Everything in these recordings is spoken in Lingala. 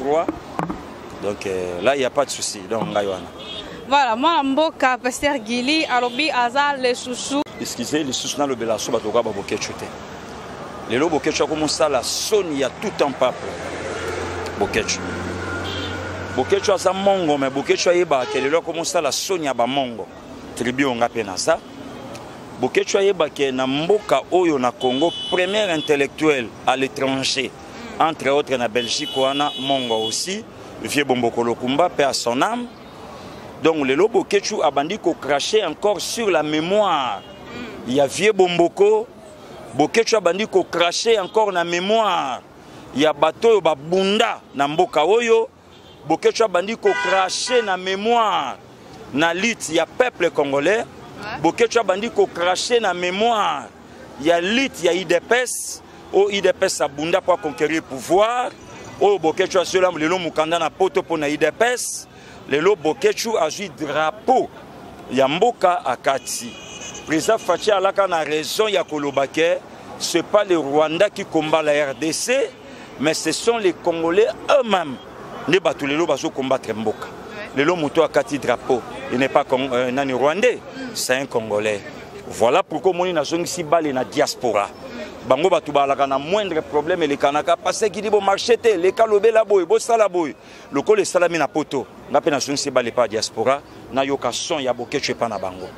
droit. Donc là, il n'y a pas de souci. Donc, voilà, moi, Mboka, Pasteur Gili, Alobi, Aza, les chouchous. Excusez, les chouchous, le belasso, batoka, babokechute. Les lots bokechu, comme ça, la sonne, il y a tout un peuple. Bokechu. Bokechu, à sa mongo, mais bokechu, il y a les lots, comme ça, la sonne, il y a mongo. Tribu, on a peine à ça. Bokechu, il y a na Mboka, Oyo, na Congo, premier intellectuel à l'étranger. Entre autres, na Belgique, on a mongo aussi. Vieux Bombokolo Kumba, paix à son âme. Donc, le lobo Ketchou a bandit qu'on crachait encore sur la mémoire. Il y a vieux Bomboko, Boketchou a bandit qu'on crachait encore la mémoire. Il y a bateau Babunda, Namboka Oyo, Boketchou a bandit qu'on crachait la mémoire. Na lit, il y a peuple congolais. Boketchou a bandit qu'on crachait la mémoire. Il y a lit, il y a IDPS. Oh, IDPS a Bunda pour conquérir le pouvoir. Oh, Boketchou a cela, le long Mukanda na poto pour na IDPS. Le lot Boketchou a joué drapeau. Yamboka Akati. Président Fachi Alaka a raison, Yakolobake. Ce n'est pas le Rwanda qui combat la RDC, mais ce sont les Congolais eux-mêmes. Ne battu le lot bazo combattre Mboka. Le lot Mouto Akati drapeau. Il n'est pas un Rwandais, c'est un Congolais. Voilà pourquoi mon nation ici balé na diaspora. Bango batu balaka na moindre problème les kanaka parce qu'il dit bon marché les kalobé la boy bo sala boy le col salami na poto na pe nation ici balé pas diaspora na yoka son ya Boketchou pa na bango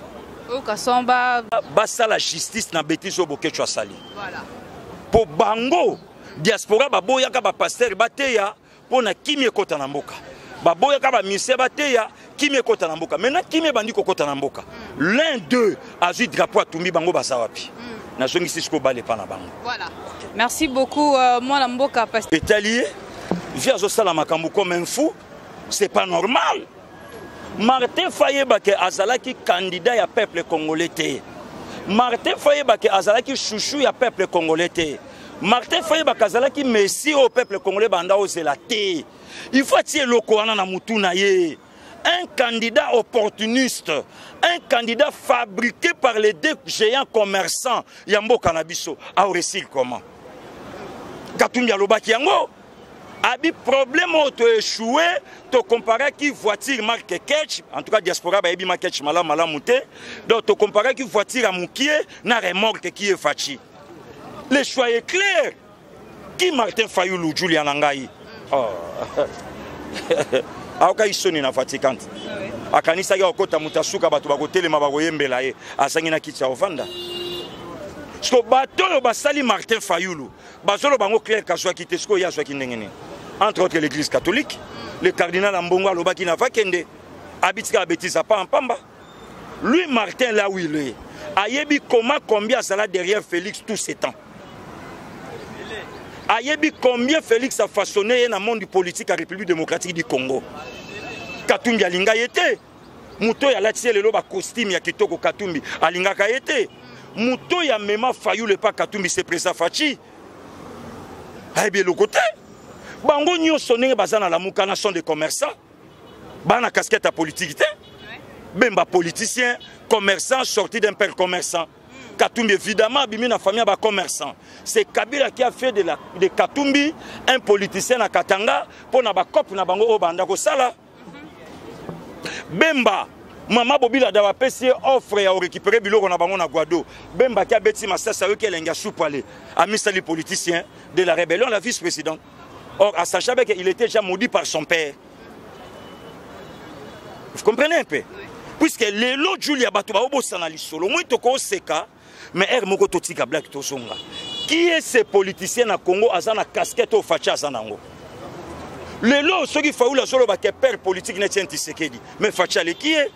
yoka son ba sala justice na bêtise au Boketchou sali voilà pour bango diaspora ba boya ka ba pasteur bateya pona kimie kota na mboka ba boya ka ba mise bateya kimie kota na mboka maintenant kimie bandi ko kota na mboka l'un d'eux a vu drapeau atumbi bango ba sawapi. Voilà. Merci beaucoup, moi Mboka Pasteur. Italien, via Zosala Makambu comme un fou, c'est pas normal. Martin Fayeba qui azalaki candidat ya peuple congolais. Martin Fayeba qui azalaki chouchou ya peuple congolais. Martin Fayeba qui azalaki messie au peuple congolais banda ozelate. Il faut tirer le Koana na mutuna ye. Un candidat opportuniste, un candidat fabriqué par les deux géants commerçants, Yambo Cannabiso, a réussi comment? Katumbi Alobaki Yango, abi problème auto échoué, te comparer qui voiture marque Ketch, en tout cas diaspora ba ebi marque Ketch malamouté, donc te comparer qui voiture à Moukié, na remorque qui est fachi. Le choix est clair. Qui Martin Fayoulou, Julian Angaï? Oh. Aoka isoni na fatikante akanisa ya okota mutasuka batu bakotelema bakoyembela ye asangi na kitsa ovanda so bato basali Martin Fayoulou bazolo bango clair kaswa kitesko ya swa kindengene entre autres l'église catholique le cardinal Ambongo alobaki na vakende abitika betisa pa pamba lui Martin là où il est ayebi combien ça là derrière Félix tout ces temps. Ayebi combien Félix a façonné dans le monde politique à la République démocratique du Congo. Katumbi alinga yete. Muto ya latie le loba costume ya kitoko Katumbi alinga kayete. Muto ya mema Fayoulou pas Katumbi c'est président Fachi. Ayebi le côté. Bango nyo sonné bazana la mukana sont des commerçants. Bana casquette à politique. Bemba politicien, commerçant sorti d'un père commerçant. Katumbi, évidemment, Bimina famille ba commerçant. C'est Kabila qui a fait de Katumbi un politicien à Katanga pour na ba cop na bango obanda ko sala. Bemba, Mama Bobila dawa pesi offre ya récupérer biloko na bango na Guado. Bemba qui a beti masasa yo ki lenga soupale. Ami sali politicien de la rébellion la vice-présidente. Or à Sacha qu'il était déjà maudit par son père. Vous comprenez un peu? Puisque les lots Julia Batouba Obo Sanali solo, moi toko seka. Mais Moko Totika Black Tosonga. Qui est ce politicien à Congo azana casquette au facha zanango? Le lot ceux qui font la solo ba que père politique ne tient Tshisekedi. Mais facha le qui est?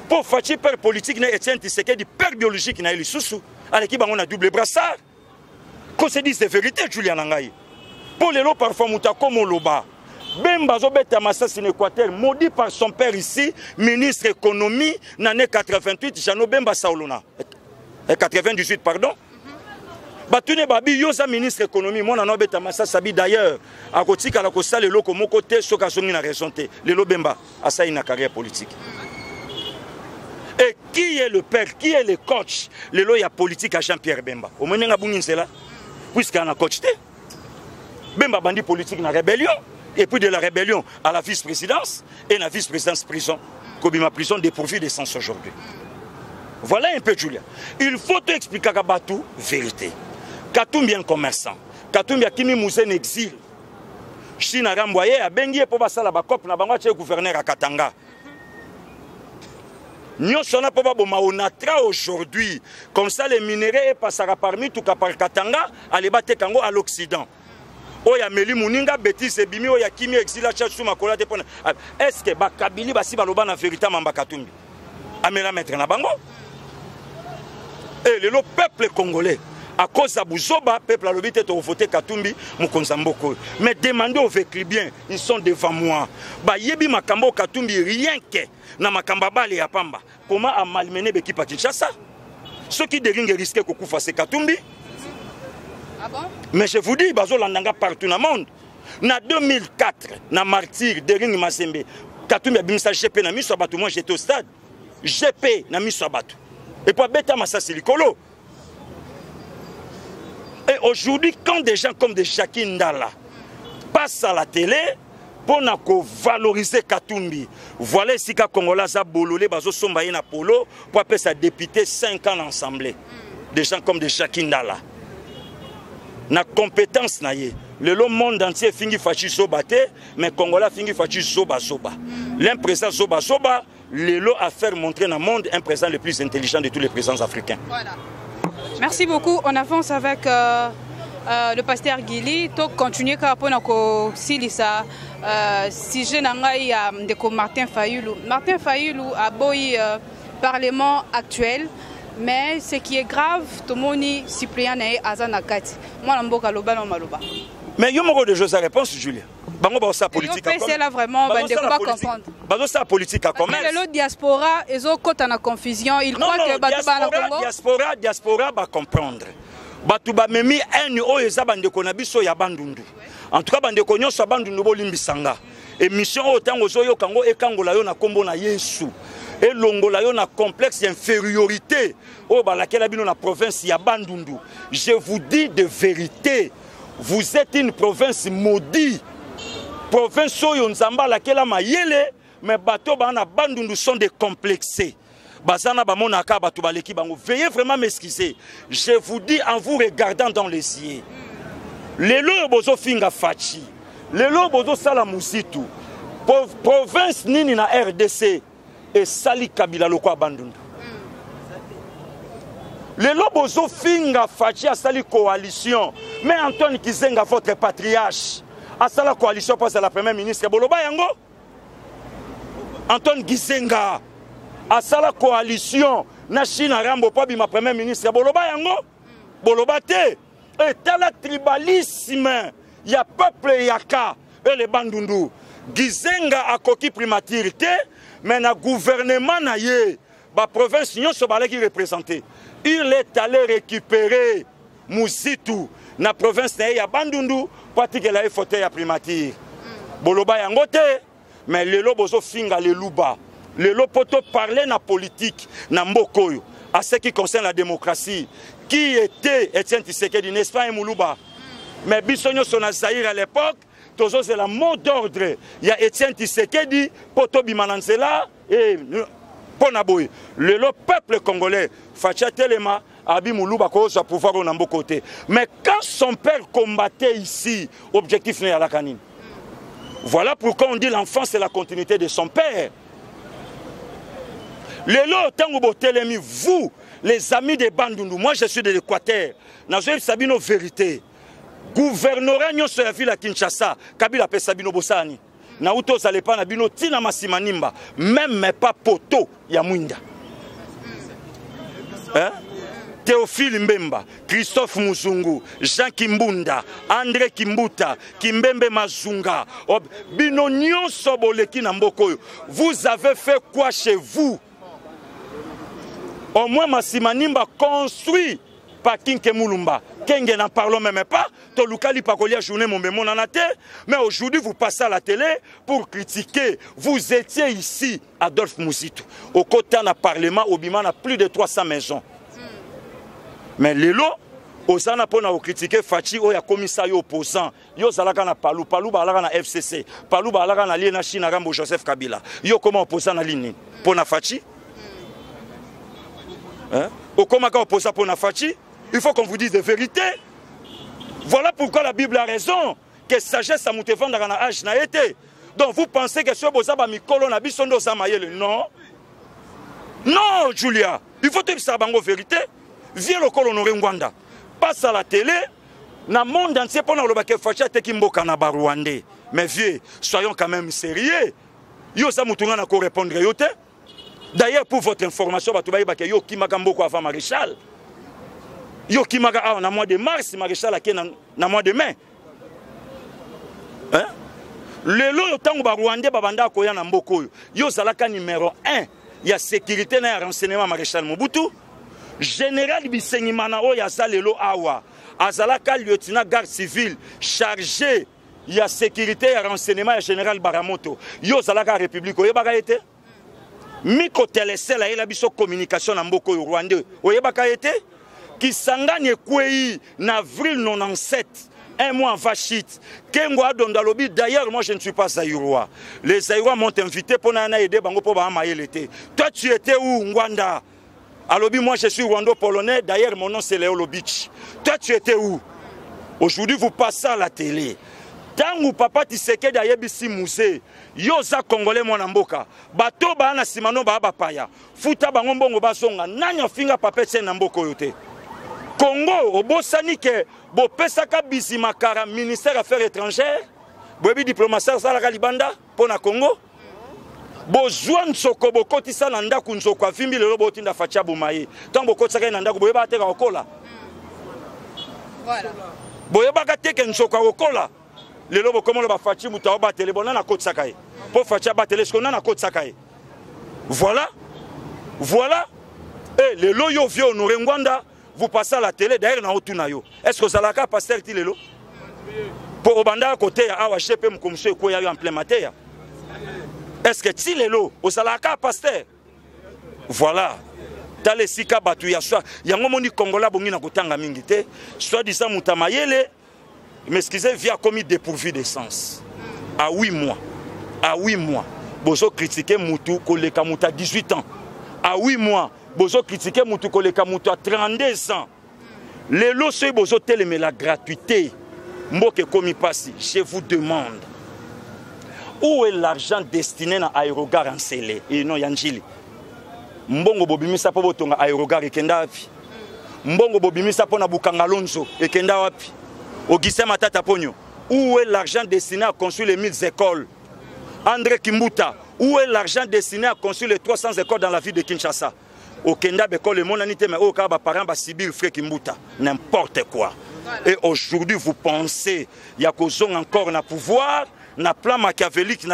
Pour facha père politique ne tient Tshisekedi père biologique na eli susu. Avec qui on a double brassard. Qu'on se dise de vérité Julian Nangai. Pour le lot parfois muta comme loba. Bemba Zobeta Massas en Équateur, maudit par son père ici, ministre économie, l'année 88, Jano Bemba Saoulona. 98, pardon. Batune Babi, Yosa ministre économie, mon anon Beta Massa Sabi d'ailleurs, à Kotika la Kosa, le loko mon côté, Sokasongi na raison, le lo Bemba, à ça une carrière politique. Et qui est le père, qui est le coach? Le lo ya politique à Jean-Pierre Bemba. Au moins, on a là, puisqu'on a coaché. Bemba bandi politique na rébellion. et puis de la rébellion à la vice-présidence et la vice-présidence prison. Kobima prison dépourvu d'essence aujourd'hui. Voilà un peu, Julia. Il faut te expliquer à Batou vérité. Katumbi un commerçant. Katumbi a kimi mouzen exil. Chine a renvoyé à Bengi pour passer la bakop na bango tche gouverneur à Katanga. Nous sommes on a aujourd'hui. Comme ça, les minéraux passera parmi tout cas par Katanga, à les battre à l'Occident. Oya meli muninga bêtise et bimi oya kimi exila chachu makola te pona. Est-ce que bakabili basi baloba na vérité mamba Katumbi? Amela mettre na bango. Et le peuple congolais, à cause de Bouzoba, peuple a l'obité de voter Katumbi, Moukonzamboko. Mais demandez aux Véclibiens, ils sont devant moi. Bah yebi makambo Katumbi rien que na makamba bale ya pamba. Comment a malmené l'équipe à Kinshasa? Ceux qui déringuent risquer que fasse Katumbi. Ah bon? Mais je vous dis, bazo landanga partout dans le monde. Na 2004, na martyr Dering Mazembe, Katumbi a bimisa GP na miso abatu. Moi j'étais au stade. GP na miso abatu. Et pour bêta massa silicolo. Et aujourd'hui, quand des gens comme des Jackie Ndala passent à la télé pour valoriser Katumbi, voilà si ka Congolais a bololé bazo sombaye na polo pour appeler sa député 5 ans l'Assemblée. Des gens comme des Jackie Ndala. Na compétence na ye. Le monde entier fingi fachi sobate, mais Congolais fingi fachi soba soba. L'imprésent soba soba, Lelo a fait montrer dans le monde un président le plus intelligent de tous les présidents africains. Voilà. Merci beaucoup. On avance avec le pasteur Guili. Donc continuer à silisa si je n'ai de Martin Fayulu. Martin Fayulu a beau parlement actuel. Mais ce qui est grave, tout le monde Cyprien et Azanakati. Moi, je suis maloba. Mais il y a un de choses à réponse, Julien. C'est politique. C'est là vraiment, on ne pas comprendre. C'est politique à commerce. Le diaspora, ils ont côté en confusion. Ils croient que diaspora va comprendre. Batuba memi eni oyo eza bandeko na biso ya bandundu. En tout cas bandeko nyonso bandundu bolimbisanga. Émission otango zoyo kango ekangola yo na kombo na Yesu. Et longola yo na complexe d'infériorité au balakela bino na province ya Bandundu. Je vous dis de vérité, vous êtes une province maudite. Province oyo nzamba lakela mayele, mais bato bana Bandundu sont décomplexés. Bazana bamona ka bato baleki bango. Veuillez vraiment m'excuser. Je vous dis en vous regardant dans les yeux. Lelo bozo finga fachi. Lelo bozo sala musitu. Province nini na RDC. Et Sali Kabila loko abandundu. Le lobozo finga fachi a sali coalition. Mais Antoine Kizenga, votre patriarche, a sali coalition pour la première ministre Boloba Yango. Antoine Kizenga a sali coalition. Na China Rambo Pabi ma première ministre Boloba Yango. Boloba te. Et tel tribalisme. Il y a peuple yaka. Et les bandundu. Kizenga a coquille primaturité. Mais le gouvernement na ye, la province qui représenté, il est allé récupérer Mouzitou, la province na ye ya Bandundu, pour qu'il ait fauteuil à primature. Boloba yangote, mais le lobozo finga le luba. Le lopoto parler na politique, na mbokoyo, à ce qui concerne la démocratie. Qui était Etienne Tshisekedi, n'est-ce pas un Moulouba? Mais Bissonio Sonazaïr à l'époque, c'est la mot d'ordre. Il y a Etienne Tshisekedi, Poto Bimananzela et Ponaboy. Le peuple congolais, Facha Telema, Abi Moulouba, a pouvoir au Nambo côté. Mais quand son père combattait ici, objectif n'est à la canine. Voilà pourquoi on dit l'enfant c'est la continuité de son père. Le Tango Telemi, vous, les amis des Bandundu, moi je suis de l'Équateur, Nazoï Sabino vérité. Gouvernorat nyonso ya ville à Kinshasa, Kabila pe Sabino Bosani. Na uto salepa na bino tina masimanimba, même pas poto ya mwinda. Hein? Théophile Mbemba, Christophe Muzungu, Jean Kimbunda, André Kimbuta, Kimbembe Mazunga, bino nyonso boleki na mbokoyo. Vous avez fait quoi chez vous? Au moins Masimanimba construit par Kinke Moulumba. Kenge n'en parlons même pas. Tolukali Pakolia journée mon bémon en a terre. Mais aujourd'hui, vous passez à la télé pour critiquer. Vous étiez ici, Adolphe Mouzitou. Au côté d'un parlement, au Bima, on a plus de 300 maisons. Mais Lelo, Osana pona o critiquer Fachi o ya commissaire opposant. Yo zalaka na Palou, Palou balaka na FCC, Palou balaka na Liena China Rambo Joseph Kabila. Yo comment opposant na ligne pona Fachi? Hein? Au comment opposant pona Fachi? Il faut qu'on vous dise des vérités. Voilà pourquoi la Bible a raison que sagesse a monté vendre dans âge na été. Donc vous pensez que ce bozaba mikolo na bisondo samayele? Non. Non, Julia, il faut te savoir la vérité. Viens le col honoré Ngwanda. Passe à la télé. Dans le monde entier, pendant le baquet Facha, te kimboka na Rwandais. Mais vieux, soyons quand même sérieux. Yo sa moutouna na ko répondre yote. D'ailleurs, pour votre information, batubayi baké yo kimaka mboko avant maréchal. Yo kimaka na mois de mars, maréchal aké na mois de mai. Hein? Le lo tango ba Rwandais babanda koya na mboko yo. Yo zalaka numéro 1. Il y a sécurité na renseignement maréchal Mobutu. Général Bisenyimana o ya zalelo awa. Azalaka lieutenant garde civile chargé il y a sécurité et renseignement général Baramoto. Yo zalaka république o yebaka été. Miko telesel a ela biso communication na mboko Rwandais. O yebaka été qui sangane kwei na avril 97. Un mois en Vachit. Kengo Adondalobi, d'ailleurs, moi je ne suis pas Zaïrois. Les Zaïrois m'ont invité pour aider Bango pour l'été. Toi, tu étais où, Ngwanda? Alobi, moi je suis Rwando-Polonais. D'ailleurs, mon nom c'est Léo Lobich. Toi, tu étais où? Aujourd'hui, vous passez à la télé. Tant papa Tshisekedi ayebisi musée, yoza Congolais mon mboka. Bato ba na simano ba paya. Futa bango mbongo basonga. Nanya finga papete na mboko yote. Congo, obosani ke bo pesaka bizimakara ministère affaires étrangères, bobi diplomatie sala kalibanda pour na Congo. Bo zwan soko bo kotisa na ndaku nzoko avimbi lelo bo tinda facha bumaye. Tant bo kotisa na ndaku boyeba teka okola. Voilà. Boyeba ka teka nzoko okola. Lelo bo komo lo ba fachi muta ba tele bona na kotisa kai. Po facha ba tele skona na kotisa kai. Voilà. Voilà. Eh lelo yo vieux honoré Ngwanda. Vous passez à la télé, d'ailleurs, dans Otunayo. Est-ce que vous avez un pasteur qui est là? Pour Obanda à côté, à Wachepe, Mkomshe, Koya, en plein matin. Est-ce que tu es là? Vous avez un pasteur? Voilà. Dans les Sika Batouya, il y a un moment où Congolais ont Kotanga Mingite, soit disant Moutamayele, mais excusez, via commis dépourvu de sens. À 8 mois. À 8 mois. Vous avez critiqué Moutou, Koleka Mouta 18 ans. À 8 mois. Bozo critiquer Moutou Koleka Moutou à 32 ans. Les lots soy bozo télémé la gratuité. Mboke komi passi, je vous demande. Où est l'argent destiné à aérogare en Sélé? Et non Yanjili. Mbongo bobimisa po botonga aérogare ekenda wapi? Mbongo bobimisa po na Bukangalonzo ekenda wapi? Augustin Matata Pogno. Où est l'argent destiné à construire les 1000 écoles? André Kimbuta. Où est l'argent destiné à construire les 300 écoles dans la ville de Kinshasa? Au Kenda, le monde n'a mais au cas parents Sibir Frek Kimbuta, n'importe quoi. Voilà. Et aujourd'hui, vous pensez il y a encore un pouvoir, un plan machiavélique,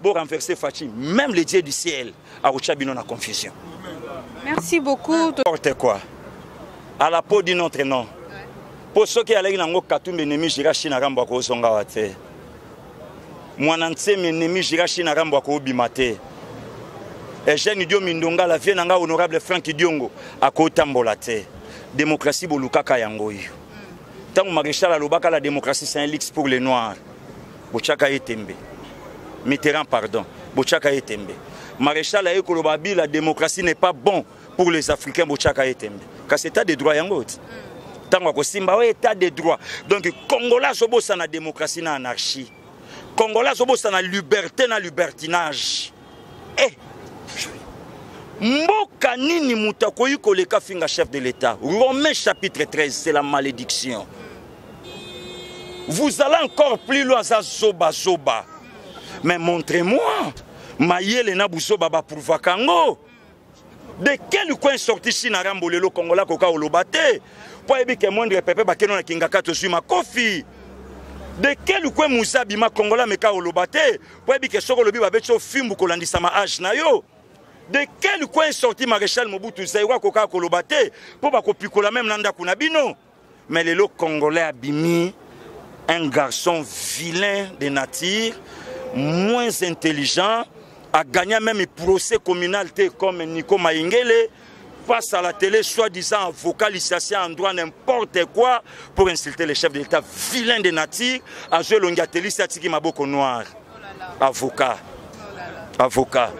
pour renverser Fachi, même les dieux du ciel, à Ochabino na confusion. Merci beaucoup. N'importe quoi. À la peau de notre nom. Pour ceux qui allaient dans le Katumbe, Nemi Jirachi Naramba Kozonga Wate. Mwananse, Nemi Jirachi Naramba Kobimate. Et jeune Idio Mindonga, la vieille nanga honorable Franck Idiongo, à Kotambolate. Démocratie Bolukaka Yangoy. Tant que Maréchal Alobaka, la démocratie c'est un lix pour les Noirs. Bochaka Etembe. Mitterrand, pardon. Bochaka Etembe. Maréchal Aekolobabi, la démocratie n'est pas bon pour les Africains. Bochaka Etembe. Car c'est état de droit Yangoy. Tant que Simba, état de droit. Donc, Congolais, c'est la démocratie, na anarchie. Congolais, c'est la liberté, na libertinage. Eh! Mboka nini mutakoyi koleka finga chef de l'État. Romains chapitre 13, c'est la malédiction. Vous allez encore plus loin à Zoba Zoba. Mais montrez-moi. Mayele na buzoba ba pour vakango. De quel coin sorti China Rambolelo Kongola Koka Olobate? Pour éviter que moindre pépé bakeno na kingaka to suma kofi. De quel coin Moussa Bima Kongola meka Olobate? Pour éviter que soko lobi ba becho fimbu kolandisa ma âge na yo. De quel coin sorti Maréchal Mobutu Zaïwa Koka Kolobate pour pas kopikola même nanda kunabino. Mais les lots congolais abimi un garçon vilain de nature, moins intelligent, a gagné même le procès communal comme Nico Maïngele, passe à la télé, soi-disant avocat, licencié en droit, n'importe quoi, pour insulter les chefs de l'État, vilain de nature, à jouer l'ongateli, c'est qui m'a beaucoup noir. Avocat. Avocat.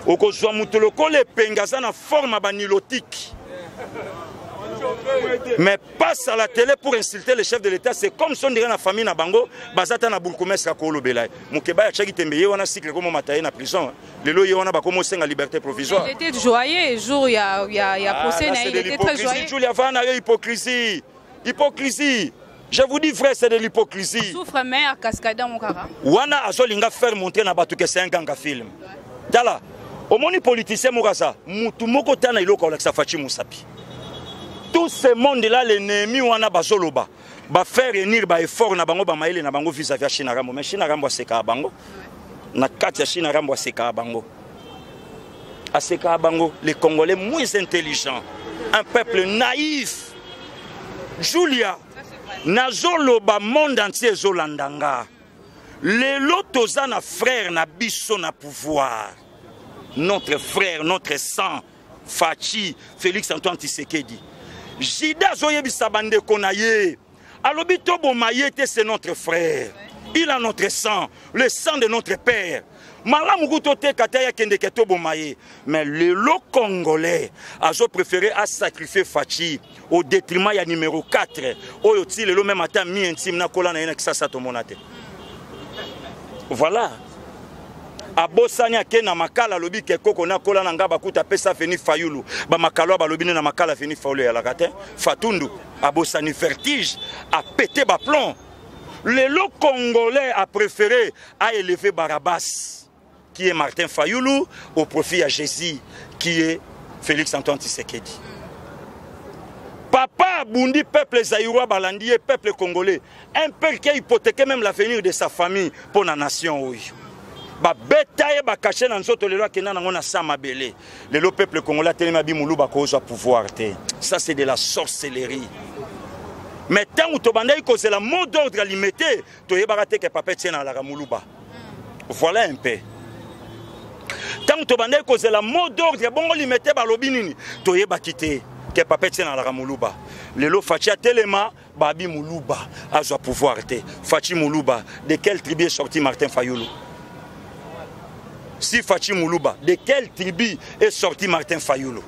Oko zwa mutoloko le pengaza na forme banilotique. Mais passe à la télé pour insulter les chefs de l'État, c'est comme si on dirait la famille na bango, bazata na bourgmestre Kakolo Belay. Mukeba ya chaki tembeye wana cycle comme mataye na prison. Lelo ye wana ba komo senga liberté provisoire. Il était joyeux le jour il y a procès na il était très joyeux. Julia Vana hypocrisie. Hypocrisie. Je vous dis frère, c'est de l'hypocrisie. Souffre mais à cascade mon cara. Wana azolinga faire montrer na batu que c'est un ganga film. Tala. Au moni politicien Mouraza, mutu moko tana iloko Alexa Fachi Moussapi. Tout ce monde-là, l'ennemi wana bazoloba, ba faire venir ba effort na bango ba maile na bango vis-à-vis à China Rambo, mais China Rambo seka bango. Na kati ya China Rambo seka bango. A seka bango, les Congolais moins intelligents, un peuple naïf. Julia, nazoloba monde entier zolandanga. Les lotoza na frère na biso na pouvoir. Notre frère, notre sang, Fachi, Félix Antoine Tshisekedi. Jida Zoyebi Sabande Konaye. Alobito Bomayete, c'est notre frère. Il a notre sang, le sang de notre père. Malamugutote Kataya Kendeketo Bomaye. Mais le lot congolais a préféré à sacrifier Fachi au détriment ya numéro 4. Oyoti le même matin mi intime na kola na yena kisasa to monate. Voilà. Abosanya kena makala lobi ke koko na kola na ngaba kuta pesa veni Fayulu ba makalo ba lobine na makala veni Fayulu ya la kate Fatundu abosani vertige a pété ba plomb. Le lot congolais a préféré à élever Barabas qui est Martin Fayulu au profit à Jésus qui est Félix Antoine Tshisekedi. Papa Bundi peuple zaïrois balandi et peuple congolais un peuple qui a hypothéqué même l'avenir de sa famille pour la nation oui. Ba betaye ba caché dans nzoto lelo akena nango na sama belé lelo peuple congolais telema bi mulu ba kozo pouvoir te ça c'est de la sorcellerie mais tant ou to bandai ko c'est la mot d'ordre limité to yebaka te que papa tiena la ramuluba voilà un peu tant to bandai ko c'est la mot d'ordre bongo limité ba lobi nini to yebaki te que papa tiena la ramuluba lelo fachi telema ba bi muluba azo pouvoir te fachi muluba de quelle tribu est sorti Martin Fayulu? Si Fachi Moulouba, de quelle tribu est sorti Martin Fayulu?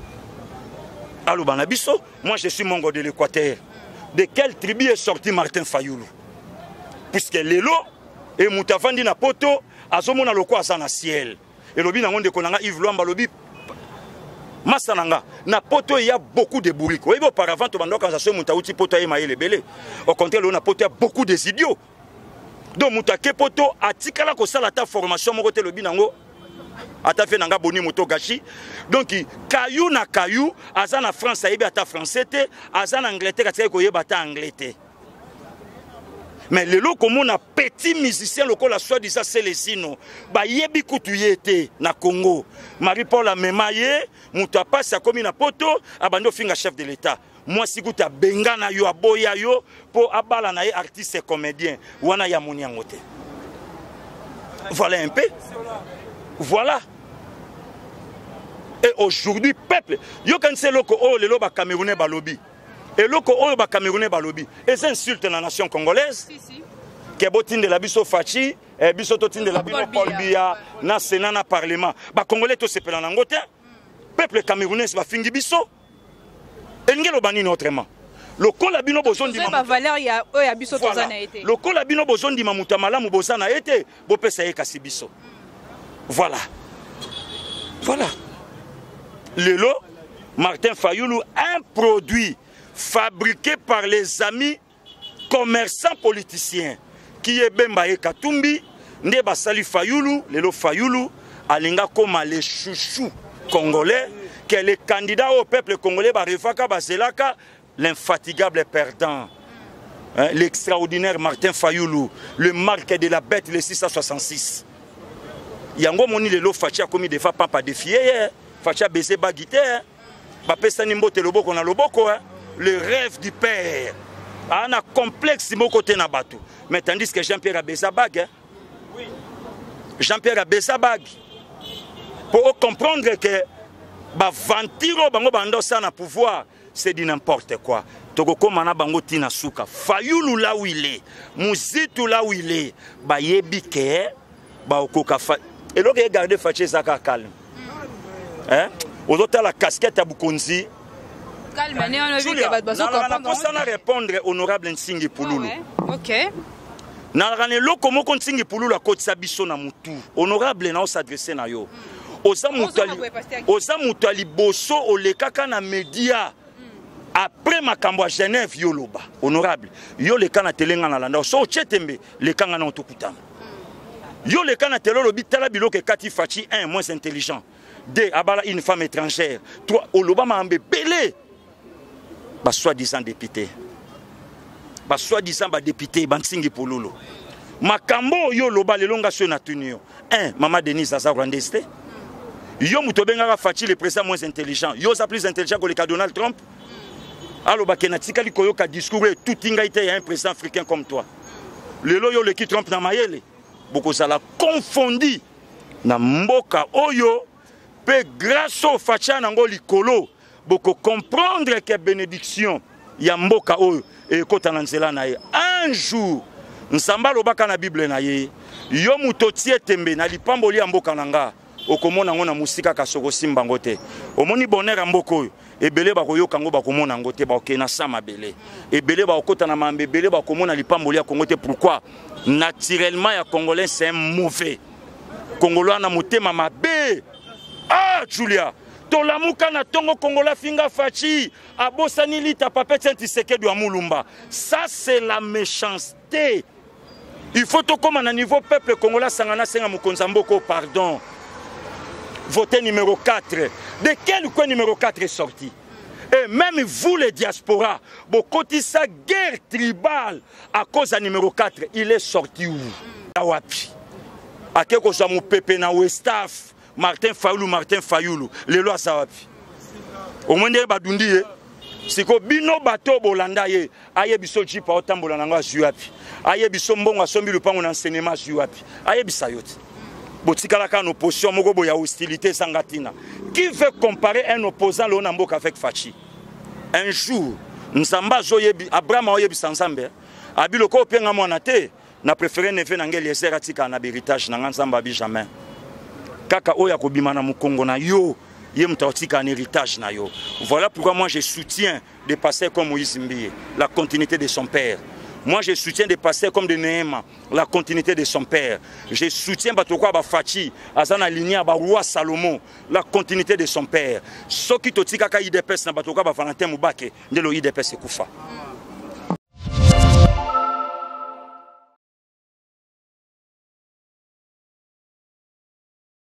Allô Banabiso, moi je suis mongo de l'Équateur. De quelle tribu est sorti Martin Fayulu? Puisque Lelo et Moutavandi na poto, azomona loko azana ciel. Et lobi na monde konanga Yves Luamba lobi Masananga, na poto il y a beaucoup de bourriques. Oui, auparavant, tu vas quand ça se moutauti poto et maïle belé. Au contraire, on a poto beaucoup de idiots. Donc moutake poto atikala ko sala ta formation mo côté lobi nango. Ata fait nanga boni moto gachi donc caillou na caillou aza na France ayebi ata français te aza na Angleterre atika ko yeba ata anglais te mais lelo comme on a petit musicien lokola soi-disant Célestino ba yebi kutu yete na Congo Marie-Paul Amemaye muta passe comme na poto abando finga chef de l'État moi si kuta benga na yo aboya yo pour abala na artiste et comédien wana ya moni angote voilà un peu. Voilà. Et aujourd'hui, peuple, yo kan se loko o le loba Camerounais balobi. Et loko o ba Camerounais balobi. Et ça insulte la nation congolaise. Si. Que botine de la biso Fachi, et biso totine de la biso Paul Biya, na Sénat na parlement. Ba Congolais to se pela nangote. Peuple camerounais va fingi biso. Et ngelo banini autrement. Le colabino boson di mamuta. Valeur ya o ya biso tozana été. Le colabino boson di mamuta malamu bosana été. Bo pesa ye kasibiso. Voilà. Voilà. Lelo, Martin Fayulu, un produit fabriqué par les amis commerçants politiciens qui est Bembaye Katumbi, Ndeba Sali Fayulu, Lelo Fayulu, Alinga Koma les chouchous congolais, que les candidats au peuple congolais, Barefaka Baselaka, l'infatigable perdant. Hein, l'extraordinaire Martin Fayulu, le marque de la bête, le 666. Yango moni lelo Fachi a commis des fois papa défié Fachi a baissé bagité ba pesa ni mbote loboko na loboko le rêve du père ana complexe mo côté na bato mais tandis que Jean-Pierre a baissé bague oui Jean-Pierre a baissé bague pour comprendre que ba vantiro bango bandosa na pouvoir, c'est du n'importe quoi. Toko mana bango tina suka. Fayulu là où il est, Muzitu là où il est, ba yebi ke ba okoka fa. Et donc garder Fachi Zaka calme. Hein? Aujourd'hui la casquette à Bukonzi. Calme, on a vu que va pas répondre honorable Nsingi Pululu. OK. Na ranelo komo Nsingi Pululu a côté sabiso na mutu. Honorable na s'adresser na yo. Oza mutali boso olekaka na media. Après ma cambo à Genève yoloba. Honorable. Yo le kana telenga na landa. So chetembe le kanga na otokutama. Yo le kana telo lobi tala bilo ke Kati Fachi 1 moins intelligent. 2 abala une femme étrangère. 3 oloba ma ambe belé. Ba soi-disant député. Ba soi-disant ba député Nsingi Pululu. Makambo yo loba le longa sur natunio. 1 Mama Denise Aza Rwandeste. Yo mutobenga Fachi le président moins intelligent. Yo sa plus intelligent que le cas Donald Trump. Alors bakenatika likoyo ka discours tout ingaité un président africain comme toi. Le loyo le qui Trump na mayele. Boko ça l'a confondu na mboka oyo pe grâce au Fachi nango likolo boko comprendre que bénédiction ya mboka oyo e kota na nzela na ye. Un jour nsamba lobaka na Bible na ye yo mutotie tembe na lipamboli ya mboka nanga okomona ngo na musika kasoko simba ngote omoni bonheur mboka oyo ebele bakoyoka ngo bakomona ngote bakena sama bele ebele bakota na mambe ebele bakomona lipamboli ya Kongo te. Pourquoi? Naturellement ya Congolais c'est un mauvais Congolais na motema mabe. Ah Julia tolamuka na tongo Congolais finga Fachi abosani lita papet Tshisekedi wa Mulumba. Ça c'est la méchanceté. Il faut tout comme à niveau peuple congolais sangana senga mukonza mboko pardon. Voté numéro 4. De quel coin numéro 4 est sorti? Et même vous les diasporas, beaucoup de sa guerre tribale à cause du numéro 4, il est sorti où? Awapi. À quelque chose mon pépé na Westaf, Martin Fayoulou, le loi Sawapi. Au moins de Badundi, c'est que bino bateau bolanda ye, aye biso jipa otambola nanga juapi. Aye biso mbonga sombi le pango na cinéma juapi. Aye bisayoti. Botikalaka no position moko boya hostilité sangatina. Qui veut comparer un opposant lo na mboka avec Fachi? Un jour, Nzamba zoyebi Abraham oyebi sansambe. Abiloko penga mwana te, na préféré neve na ngeli ezera tika na héritage na Nzamba bi jamais. Kaka oya kobima na mukongo na yo, ye mutaotika un héritage na yo. Voilà pourquoi moi je soutiens des pasteurs comme Moïse Mbiye, la continuité de son père. Moi, je soutiens des pasteurs comme de Néhéma, la continuité de son père. Je soutiens Batokwa Fachi, Azana Linia, Roi Salomon, la continuité de son père. Ce qui te dit que IDPS na Batokwa Valentin Moubake, de l'IDPS Koufa.